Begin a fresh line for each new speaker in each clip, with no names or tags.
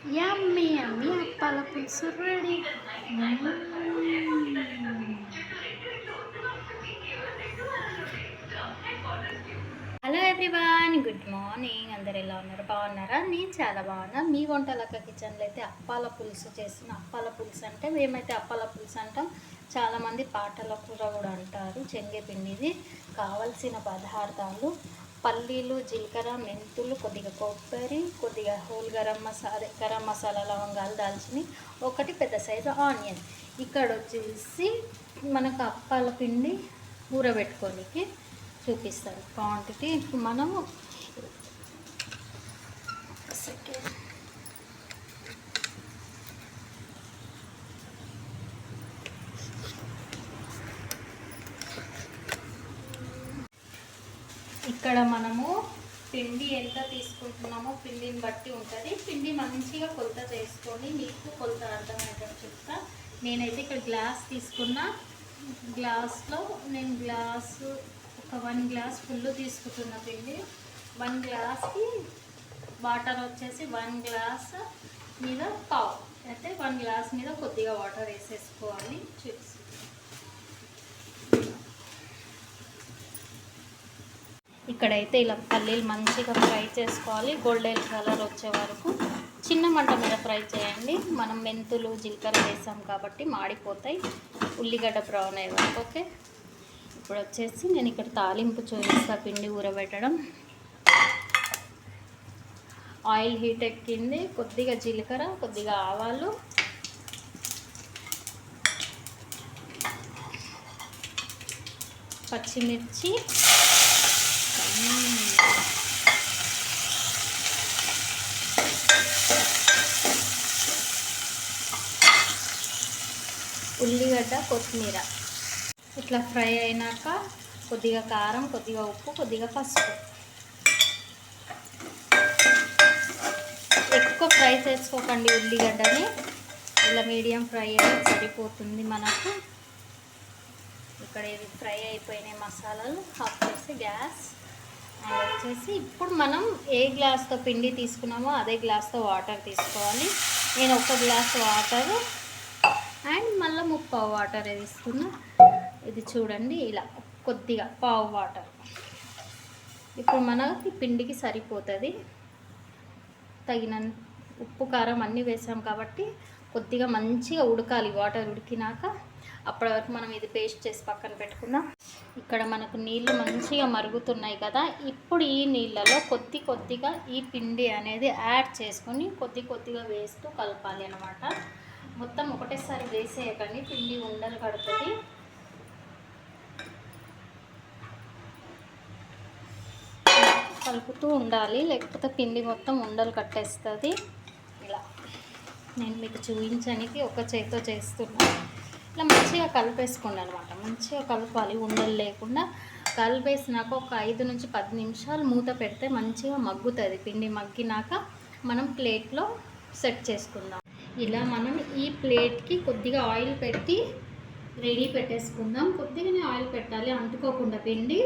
యమ్మీ యమ్మీ అప్పాల పులుసు ready. Hello everyone, good morning. అందరు ఎలా ఉన్నారు? బాగున్నారా? నేను చాలా బాగున్నా. మీ వంటలక్క కిచెన్లో అయితే అప్పాల పులుసు చేస్తున్న. అప్పాల పులుసు అంటే మేమైతే అప్పాల పులుసు అంటాం, చాలామంది పాటల కూర కూడా అంటారు. శనగపిండిది. కావలసిన పదార్థాలు: పల్లీలు, జీలకర్ర, మెంతులు, కొద్దిగా కొబ్బరి, కొద్దిగా హోల్ గరం మసాలా, లవంగాలు, దాల్చిని, ఒకటి పెద్ద సైజు ఆనియన్. ఇక్కడ వచ్చేసి మనకు అప్పాల పిండి ఊరబెట్టుకోనికి చూపిస్తాను క్వాంటిటీ. ఇప్పుడు మనము ఇక్కడ మనము పిండి ఎంత తీసుకుంటున్నామో పిండిని బట్టి ఉంటుంది. పిండి మంచిగా కొలత చేసుకొని మీకు కొలత అర్థమయ్యేటట్టు చెప్తా. నేనైతే ఇక్కడ గ్లాస్ తీసుకున్నా. గ్లాస్లో నేను ఒక 1 గ్లాస్ ఫుల్ తీసుకుంటున్న పిండి. 1 గ్లాస్కి వాటర్ వచ్చేసి 1 గ్లాస్ మీద పావు, అయితే 1 గ్లాస్ మీద కొద్దిగా వాటర్ వేసేసుకోవాలి. చూసి ఇక్కడైతే ఇలా పల్లీలు మంచిగా ఫ్రై చేసుకోవాలి, గోల్డెన్ కలర్ వచ్చే వరకు. చిన్న మంట మీద ఫ్రై చేయండి. మనం మెంతులు, జీలకర్ర వేసాం కాబట్టి మాడిపోతాయి. ఉల్లిగడ్డ బ్రౌన్ అయ్యే వరకు. ఓకే, ఇప్పుడు వచ్చేసి నేను ఇక్కడ తాలింపు చూపిస్తా. పిండి ఊరబెట్టడం. ఆయిల్ హీట్ ఎక్కింది. కొద్దిగా జీలకర్ర, కొద్దిగా ఆవాలు, పచ్చిమిర్చి, ఉల్లిగడ్డ, కొత్తిమీర ఇట్లా ఫ్రై అయినాక కొద్దిగా కారం, కొద్దిగా ఉప్పు, కొద్దిగా పసుపు. ఎక్కువ ఫ్రై చేసుకోకండి ఉల్లిగడ్డని, ఇలా మీడియం ఫ్రై అయితే సరిపోతుంది మనకు. ఇక్కడ ఇవి ఫ్రై అయిపోయినాయి మసాలాలు. ఆఫ్ చేసి గ్యాస్ వచ్చేసి ఇప్పుడు మనం ఏ గ్లాస్తో పిండి తీసుకున్నామో అదే గ్లాస్తో వాటర్ తీసుకోవాలి. నేను 1 గ్లాస్ వాటర్ అండ్ మళ్ళీ 3/4 వాటర్ వేసుకున్నా. ఇది చూడండి, ఇలా కొద్దిగా పావు వాటర్. ఇప్పుడు మనకి పిండికి సరిపోతుంది. తగినంత ఉప్పు, కారం అన్నీ వేసాం కాబట్టి కొద్దిగా మంచిగా ఉడకాలి. వాటర్ ఉడికినాక అప్పటి వరకు మనం ఇది పేస్ట్ చేసి పక్కన పెట్టుకుందాం. ఇక్కడ మనకు నీళ్ళు మంచిగా మరుగుతున్నాయి కదా. ఇప్పుడు ఈ నీళ్ళలో కొద్దిగా ఈ పిండి అనేది యాడ్ చేసుకొని కొద్దిగా వేస్తూ కలపాలి అన్నమాట. మొత్తం ఒకటేసారి వేసేయకండి, పిండి ఉండలు కడుతుంది. కలుపుతూ ఉండాలి, లేకపోతే పిండి మొత్తం ఉండలు కట్టేస్తుంది. ఇలా నేను మీకు చూపించడానికి ఒక చేతితో చేస్తున్నాను. ఇలా మంచిగా కలిపేసుకోండి అనమాట. మంచిగా కలపాలి, ఉండలు లేకుండా. కలిపేసినాక ఒక 5 నుంచి 10 నిమిషాలు మూత పెడితే మంచిగా మగ్గుతుంది. పిండి మగ్గినాక మనం ప్లేట్లో సెట్ చేసుకుందాం. ఇలా మనం ఈ ప్లేట్కి కొద్దిగా ఆయిల్ పెట్టి రెడీ పెట్టేసుకుందాం. కొద్దిగానే ఆయిల్ పెట్టాలి, అంటుకోకుండా పిండి.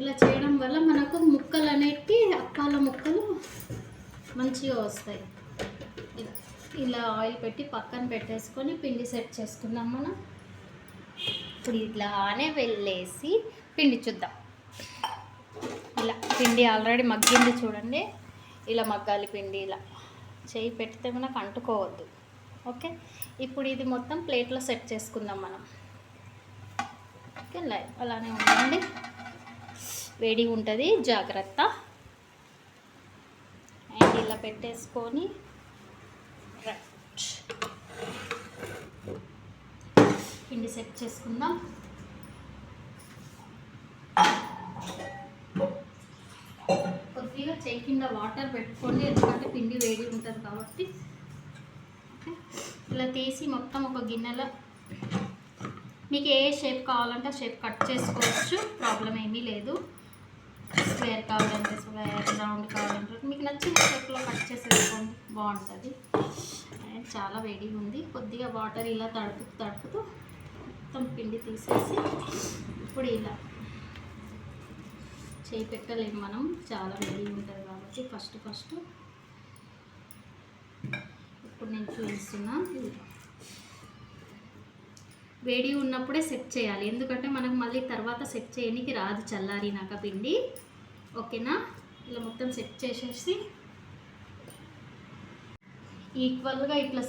ఇలా చేయడం వల్ల మనకు ముక్కలు అనేవి అప్పాల ముక్కలు మంచిగా వస్తాయి. ఇలా ఆయిల్ పెట్టి పక్కన పెట్టేసుకొని పిండి సెట్ చేసుకుందాం మనం. ఇప్పుడు ఇలానే వెళ్ళేసి పిండి చూద్దాం. ఇలా పిండి ఆల్రెడీ మగ్గింది చూడండి. ఇలా మగ్గాలి పిండి. ఇలా చేయి పెడితే మనకు అంటుకోవద్దు. ఓకే, ఇప్పుడు ఇది మొత్తం ప్లేట్లో సెట్ చేసుకుందాం మనం. ఓకే, అలానే ఉండండి, వేడి ఉంటుంది, జాగ్రత్త. అండ్ ఇలా పెట్టేసుకొని పిండి సెట్ చేసుకుందాం. కొద్దిగా చేయి కింద వాటర్ పెట్టుకోండి, ఎందుకంటే పిండి వేడి ఉంటుంది కాబట్టి. ఇలా తీసి మొత్తం ఒక గిన్నెలో మీకు ఏ షేప్ కావాలంటే ఆ షేప్ కట్ చేసుకోవచ్చు, ప్రాబ్లం ఏమీ లేదు. స్క్వేర్ కావాలంటే స్క్వేర్, రౌండ్ కావాలంటే మీకు నచ్చిన షేప్లో కట్ చేసేసుకోండి, బాగుంటుంది. అండ్ చాలా వేడిగా ఉంది. కొద్దిగా వాటర్ ఇలా తడుపుతూ మొత్తం పిండి తీసేసి ఇప్పుడు ఇలా చేయి పెట్టలేము మనం, చాలా వేడిగా ఉంటుంది కాబట్టి ఫస్ట్ ఇప్పుడు నేను చూపిస్తున్నా. వేడి ఉన్నప్పుడే సెట్ చేయాలి, ఎందుకంటే మనకు మళ్ళీ తర్వాత సెట్ చేయడానికి రాదు చల్లారినాక పిండి. ఓకేనా? ఇలా మొత్తం సెట్ చేసేసి ఈక్వల్గా ఇట్లా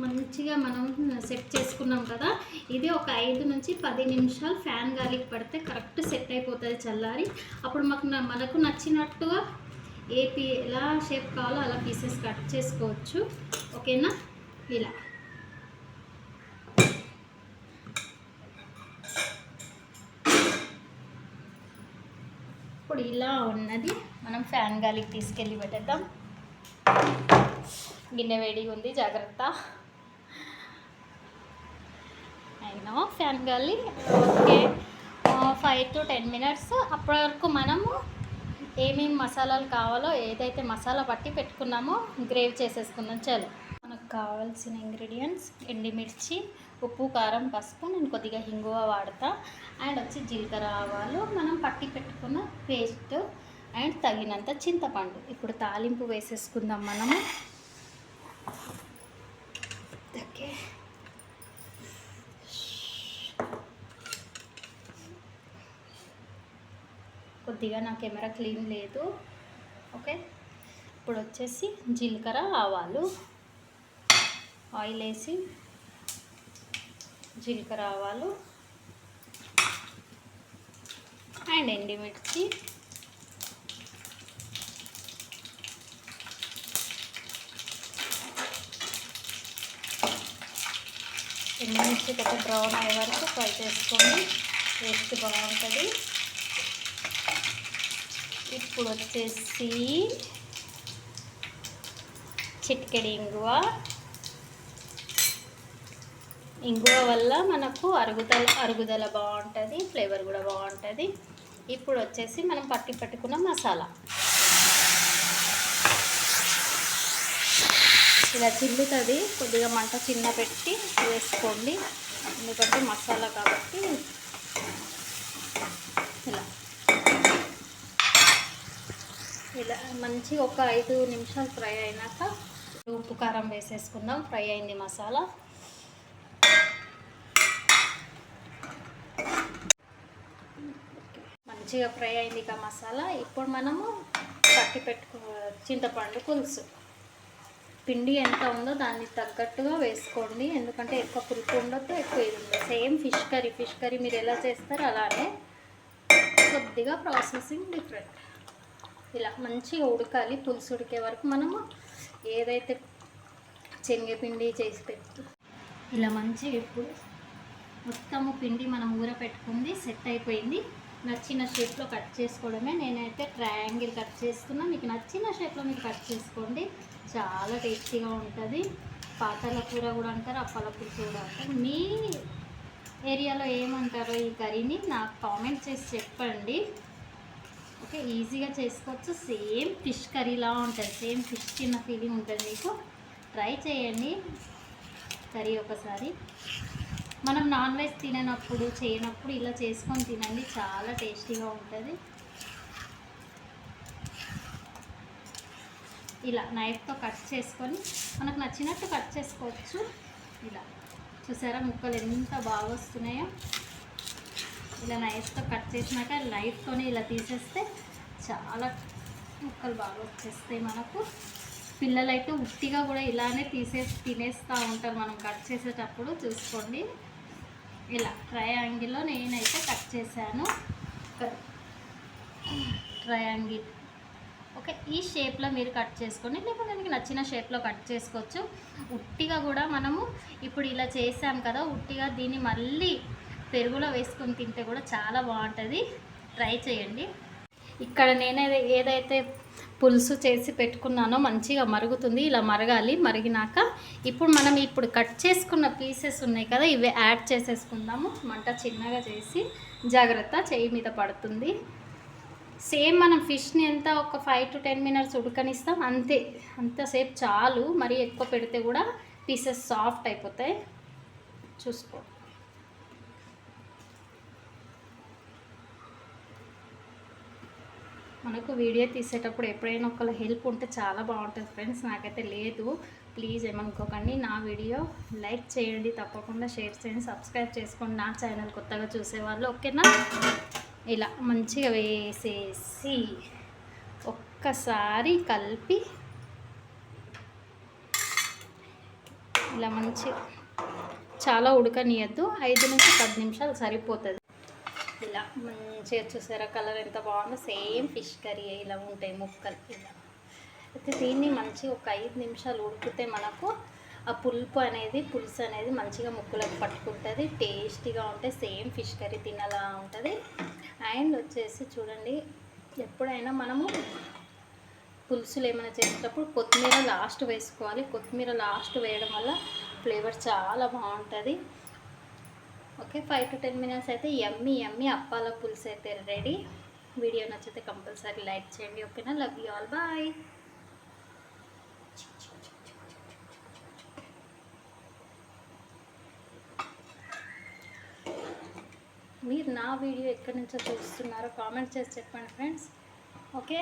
మంచిగా మనం సెట్ చేసుకున్నాం కదా. ఇది ఒక 5 నుంచి 10 నిమిషాలు ఫ్యాన్ గాలికి పడితే కరెక్ట్ సెట్ అయిపోతుంది చల్లారి. అప్పుడు మనకు నచ్చినట్టుగా ఎలా షేప్ కావాలో అలా పీసెస్ కట్ చేసుకోవచ్చు. ఓకేనా? ఇలా ఇప్పుడు ఇలా ఉన్నది మనం ఫ్యాన్ గాలికి తీసుకెళ్ళి పెట్టేద్దాం. గిన్నె వేడిగా ఉంది, జాగ్రత్త. అయినా ఫ్యాన్ గాలి. Okay, 5 to 10 minutes. అప్పటి వరకు మనము ఏమేమి మసాలాలు కావాలో ఏదైతే మసాలా పట్టి పెట్టుకున్నామో గ్రేవ్ చేసేసుకుందాం. చలో, మనకు కావాల్సిన ఇంగ్రీడియంట్స్ ఎండుమిర్చి, ఉప్పు, కారం, పసుపు, నేను కొద్దిగా హింగువ వాడతా, అండ్ వచ్చి జీలకర్ర, ఆవాలు, మనం పట్టి పెట్టుకున్న పేస్ట్, అండ్ తగినంత చింతపండు. ఇప్పుడు తాలింపు వేసేసుకుందాం మనము. ఓకే, కొద్దిగా నా కెమెరా క్లీన్ లేదు. ఓకే, ఇప్పుడు వచ్చేసి జీలకర్ర, ఆవాలు, ఆయిల్ వేసి జీలకర్ర, ఆవాలు అండ్ ఎండుమిర్చి, ఎండుమిర్చి కొంచెం బ్రౌన్ అయ్యే వరకు ఫ్రై చేసుకోండి, టేస్ట్ బాగుంటుంది. ఇప్పుడు వచ్చేసి చిటికెడు ఇంగువ వల్ల మనకు అరుగుదల బాగుంటుంది, ఫ్లేవర్ కూడా బాగుంటుంది. ఇప్పుడు వచ్చేసి మనం పట్టుకున్న మసాలా ఇలా చిల్లుతుంది, కొద్దిగా మంట చిన్న పెట్టి వేసుకోండి, ఎందుకంటే మసాలా కాబట్టి. ఇలా మంచిగా ఒక 5 నిమిషాలు ఫ్రై అయినాక ఉప్పు, కారం వేసేసుకుందాం. ఫ్రై అయింది మసాలా. మంచిగా ఫ్రై అయింది ఇక మసాలా. ఇప్పుడు మనము చింతపండు పులుసు, పిండి ఎంత ఉందో దాన్ని తగ్గట్టుగా వేసుకోండి, ఎందుకంటే ఎక్కువ పులుపు ఉండొద్దు, ఎక్కువ ఇది ఉండదు. సేమ్ ఫిష్ కర్రీ మీరు ఎలా చేస్తారో అలానే, కొద్దిగా ప్రాసెసింగ్ డిఫరెంట్. ఇలా మంచిగా ఉడకాలి, పులుసు ఉడికే వరకు మనము ఏదైతే శనగపిండి చేసి పెట్టు. ఇలా మంచిగా ఇప్పుడు మొత్తము పిండి మనం ఊర పెట్టుకుంది సెట్ అయిపోయింది. నచ్చిన షేప్లో కట్ చేసుకోవడమే. నేనైతే ట్రయాంగిల్ కట్ చేస్తున్నా, మీకు నచ్చిన షేప్లో మీరు కట్ చేసుకోండి, చాలా టేస్టీగా ఉంటుంది. పాతల కూర కూడా అంటారు, అప్పల పులుసు కూడా అంటారు. మీ ఏరియాలో ఏమంటారో ఈ కర్రీని నాకు కామెంట్ చేసి చెప్పండి. ఓకే, ఈజీగా చేసుకోవచ్చు. సేమ్ ఫిష్ కర్రీలా ఉంటుంది, సేమ్ ఫిష్ చిన్న ఫీలింగ్ ఉంటుంది. మీకు ట్రై చేయండి కర్రీ ఒకసారి. మనం నాన్ వెజ్ తిననప్పుడు చేయనప్పుడు ఇలా చేసుకొని తినండి, చాలా టేస్టీగా ఉంటుంది. ఇలా నైఫ్తో కట్ చేసుకొని మనకు నచ్చినట్టు కట్ చేసుకోవచ్చు. ఇలా చూసారా ముక్కలు ఎంత బాగా వస్తున్నాయో. ఇలా నైఫ్తో కట్ చేసినాక నైఫ్తోనే ఇలా తీసేస్తే చాలా ముక్కలు బాగా వచ్చేస్తాయి మనకు. పిల్లలైతే ఉట్టిగా కూడా ఇలానే తినేస్తూ ఉంటారు మనం కట్ చేసేటప్పుడు. చూసుకోండి, ఇలా ట్రయాంగిల్లో నేనైతే కట్ చేశాను. ట్రయాంగిల్ ఓకే, ఈ షేప్లో మీరు కట్ చేసుకోండి, లేకపోతే మీకు నచ్చిన షేప్లో కట్ చేసుకోవచ్చు. ఉట్టిగా కూడా మనము ఇప్పుడు ఇలా చేసాం కదా, ఉట్టిగా దీన్ని మళ్ళీ పెరుగులో వేసుకొని తింటే కూడా చాలా బాగుంటుంది. ట్రై చేయండి. ఇక్కడ నేను ఏదైతే పులుసు చేసి పెట్టుకున్నానో మంచిగా మరుగుతుంది, ఇలా మరగాలి. మరిగినాక ఇప్పుడు మనం కట్ చేసుకున్న పీసెస్ ఉన్నాయి కదా, ఇవి యాడ్ చేసేసుకుందాము. మంట చిన్నగా చేసి, జాగ్రత్త చేయి మీద పడుతుంది. సేమ్ మనం ఫిష్ని ఎంత ఒక 5 to 10 మినిట్స్ ఉడకనిస్తాం, అంతసేపు చాలు. మరి ఎక్కువ పెడితే కూడా పీసెస్ సాఫ్ట్ అయిపోతాయి. చూసుకో, మనకు వీడియో తీసేటప్పుడు ఎప్పుడైనా ఒకళ్ళ హెల్ప్ ఉంటే చాలా బాగుంటుంది ఫ్రెండ్స్. నాకైతే లేదు, ప్లీజ్ ఏమనుకోకండి. నా వీడియో లైక్ చేయండి, తప్పకుండా షేర్ చేయండి, సబ్స్క్రైబ్ చేసుకోండి నా ఛానల్ కొత్తగా చూసేవాళ్ళు, ఓకేనా. ఇలా మంచిగా వేసేసి ఒక్కసారి కలిపి ఇలా మంచిగా చాలా ఉడకనియద్దు, 5 నుంచి 10 నిమిషాలు సరిపోతుంది. ఇలా మంచిగా చూసారా కలర్ ఎంత బాగుందో, సేమ్ ఫిష్ కర్రీ ఇలా ఉంటాయి ముక్కలు. ఇలా అయితే దీన్ని మంచిగా ఒక 5 నిమిషాలు ఉడికితే మనకు ఆ పులుసు అనేది మంచిగా ముక్కలకు పట్టుకుంటుంది, టేస్టీగా ఉంటే సేమ్ ఫిష్ కర్రీ తినాలా ఉంటుంది. అండ్ వచ్చేసి చూడండి, ఎప్పుడైనా మనము పులుసులు ఏమైనా చేసేటప్పుడు కొత్తిమీర లాస్ట్ వేసుకోవాలి. కొత్తిమీర లాస్ట్ వేయడం వల్ల ఫ్లేవర్ చాలా బాగుంటుంది. ఓకే, 5 to 10 మినిట్స్ అయితే యమ్మీ అప్పాల పులుసు అయితే రెడీ. వీడియో నచ్చితే కంపల్సరీ లైక్ చేయండి, ఓకేనా. Love you all, bye. మీరు నా వీడియో ఎక్కడి నుంచో చూస్తున్నారో కామెంట్ చేసి చెప్పండి ఫ్రెండ్స్, ఓకే.